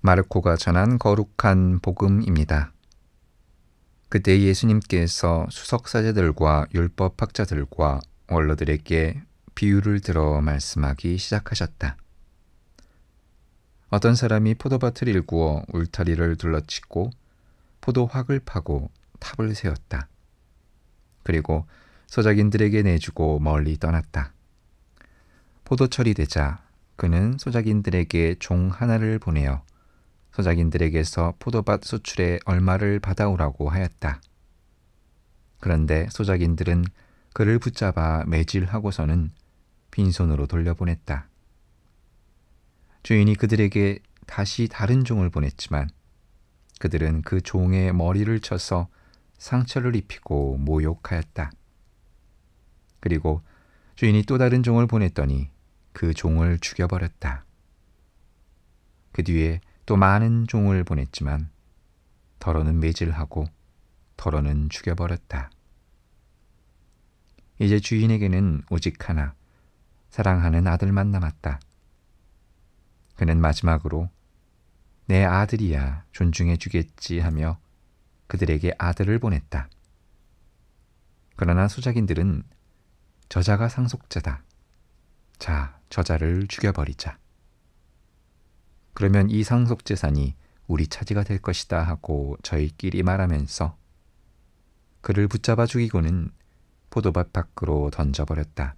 마르코가 전한 거룩한 복음입니다. 그때 예수님께서 수석사제들과 율법학자들과 원로들에게 비유를 들어 말씀하기 시작하셨다. 어떤 사람이 포도밭을 일구어 울타리를 둘러치고 포도확을 파고 탑을 세웠다. 그리고 소작인들에게 내주고 멀리 떠났다. 포도철이 되자 그는 소작인들에게 종 하나를 보내어 소작인들에게서 포도밭 수출의 얼마를 받아오라고 하였다. 그런데 소작인들은 그를 붙잡아 매질하고서는 빈손으로 돌려보냈다. 주인이 그들에게 다시 다른 종을 보냈지만 그들은 그 종의 머리를 쳐서 상처를 입히고 모욕하였다. 그리고 주인이 또 다른 종을 보냈더니 그 종을 죽여버렸다. 그 뒤에 또 많은 종을 보냈지만 더러는 매질하고 더러는 죽여버렸다. 이제 주인에게는 오직 하나 사랑하는 아들만 남았다. 그는 마지막으로 내 아들이야 존중해 주겠지 하며 그들에게 아들을 보냈다. 그러나 소작인들은 저자가 상속자다. 자, 저자를 죽여버리자. 그러면 이 상속재산이 우리 차지가 될 것이다 하고 저희끼리 말하면서 그를 붙잡아 죽이고는 포도밭 밖으로 던져버렸다.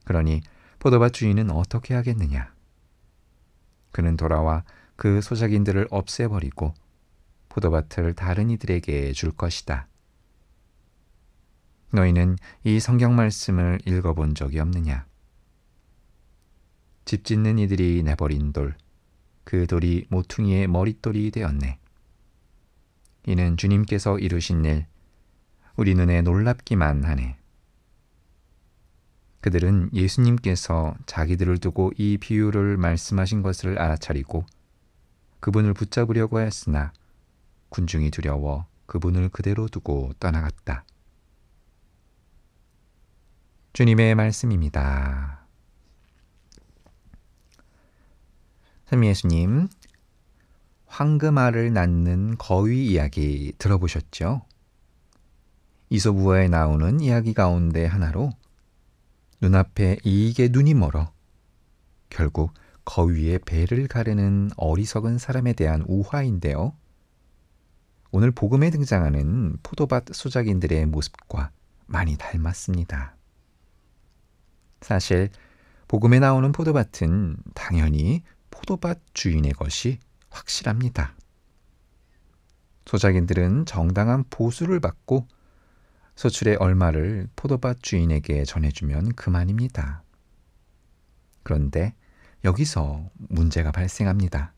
그러니 포도밭 주인은 어떻게 하겠느냐? 그는 돌아와 그 소작인들을 없애버리고 포도밭을 다른 이들에게 줄 것이다. 너희는 이 성경 말씀을 읽어본 적이 없느냐? 집 짓는 이들이 내버린 돌, 그 돌이 모퉁이의 머릿돌이 되었네. 이는 주님께서 이루신 일, 우리 눈에 놀랍기만 하네. 그들은 예수님께서 자기들을 두고 이 비유를 말씀하신 것을 알아차리고 그분을 붙잡으려고 하였으나 군중이 두려워 그분을 그대로 두고 떠나갔다. 주님의 말씀입니다. 참 예수님, 황금알을 낳는 거위 이야기 들어보셨죠? 이솝우화에 나오는 이야기 가운데 하나로 눈앞에 이익에 눈이 멀어 결국 거위의 배를 가르는 어리석은 사람에 대한 우화인데요. 오늘 복음에 등장하는 포도밭 소작인들의 모습과 많이 닮았습니다. 사실 복음에 나오는 포도밭은 당연히 포도밭 주인의 것이 확실합니다. 소작인들은 정당한 보수를 받고 소출의 얼마를 포도밭 주인에게 전해주면 그만입니다. 그런데 여기서 문제가 발생합니다.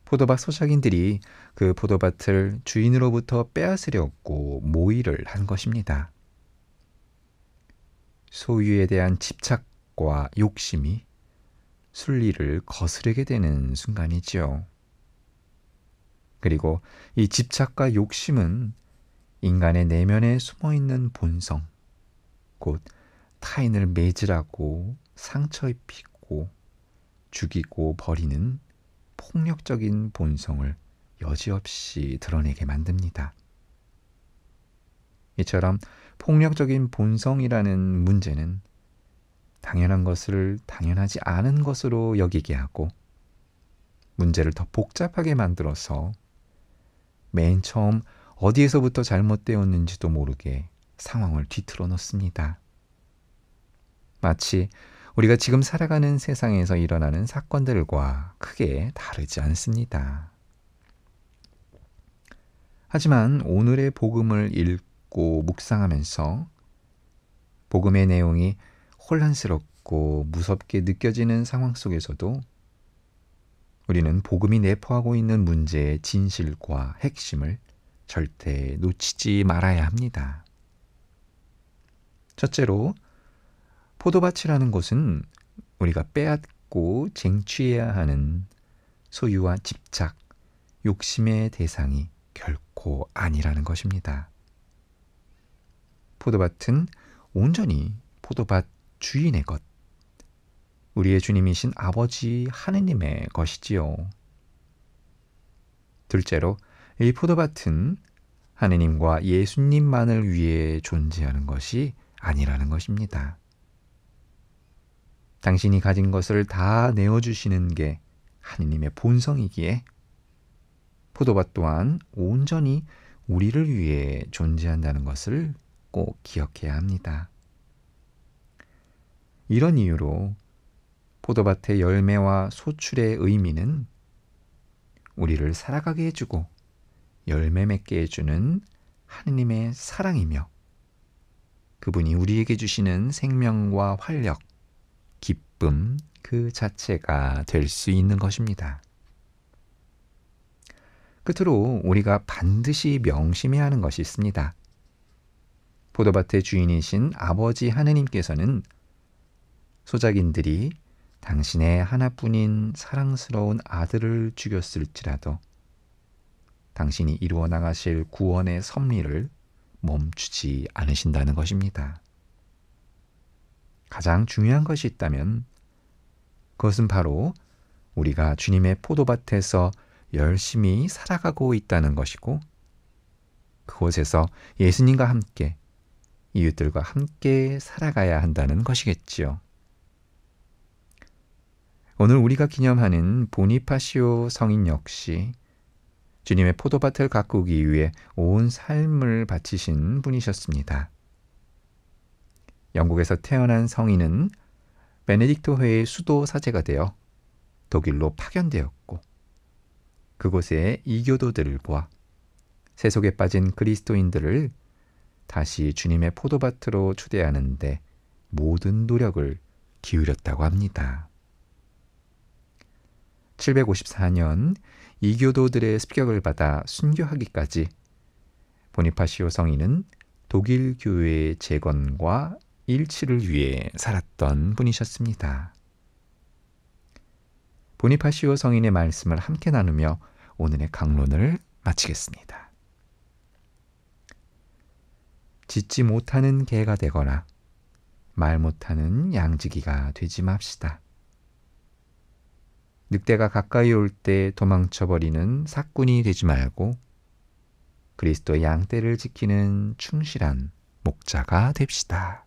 포도밭 소작인들이 그 포도밭을 주인으로부터 빼앗으려고 모의를 한 것입니다. 소유에 대한 집착과 욕심이 순리를 거스르게 되는 순간이지요. 그리고 이 집착과 욕심은 인간의 내면에 숨어있는 본성, 곧 타인을 매질하고 상처 입히고 죽이고 버리는 폭력적인 본성을 여지없이 드러내게 만듭니다. 이처럼 폭력적인 본성이라는 문제는 당연한 것을 당연하지 않은 것으로 여기게 하고 문제를 더 복잡하게 만들어서 맨 처음 어디에서부터 잘못되었는지도 모르게 상황을 뒤틀어 놓습니다. 마치 우리가 지금 살아가는 세상에서 일어나는 사건들과 크게 다르지 않습니다. 하지만 오늘의 복음을 읽고 묵상하면서 복음의 내용이 혼란스럽고 무섭게 느껴지는 상황 속에서도 우리는 복음이 내포하고 있는 문제의 진실과 핵심을 절대 놓치지 말아야 합니다. 첫째로 포도밭이라는 것은 우리가 빼앗고 쟁취해야 하는 소유와 집착, 욕심의 대상이 결코 아니라는 것입니다. 포도밭은 온전히 포도밭 주인의 것, 우리의 주님이신 아버지 하느님의 것이지요. 둘째로 이 포도밭은 하느님과 예수님만을 위해 존재하는 것이 아니라는 것입니다. 당신이 가진 것을 다 내어주시는 게 하느님의 본성이기에 포도밭 또한 온전히 우리를 위해 존재한다는 것을 꼭 기억해야 합니다. 이런 이유로 포도밭의 열매와 소출의 의미는 우리를 살아가게 해주고 열매 맺게 해주는 하느님의 사랑이며 그분이 우리에게 주시는 생명과 활력, 기쁨 그 자체가 될 수 있는 것입니다. 끝으로 우리가 반드시 명심해야 하는 것이 있습니다. 포도밭의 주인이신 아버지 하느님께서는 소작인들이 당신의 하나뿐인 사랑스러운 아들을 죽였을지라도 당신이 이루어 나가실 구원의 섭리를 멈추지 않으신다는 것입니다. 가장 중요한 것이 있다면 그것은 바로 우리가 주님의 포도밭에서 열심히 살아가고 있다는 것이고 그곳에서 예수님과 함께 이웃들과 함께 살아가야 한다는 것이겠지요. 오늘 우리가 기념하는 보니파시오 성인 역시 주님의 포도밭을 가꾸기 위해 온 삶을 바치신 분이셨습니다. 영국에서 태어난 성인은 베네딕토회의 수도 사제가 되어 독일로 파견되었고 그곳의 이교도들과 세속에 빠진 그리스도인들을 다시 주님의 포도밭으로 초대하는 데 모든 노력을 기울였다고 합니다. 754년 이교도들의 습격을 받아 순교하기까지 보니파시오 성인은 독일 교회의 재건과 일치를 위해 살았던 분이셨습니다. 보니파시오 성인의 말씀을 함께 나누며 오늘의 강론을 마치겠습니다. 짖지 못하는 개가 되거나 말 못하는 양지기가 되지 맙시다. 늑대가 가까이 올 때 도망쳐버리는 사꾼이 되지 말고 그리스도의 양떼를 지키는 충실한 목자가 됩시다.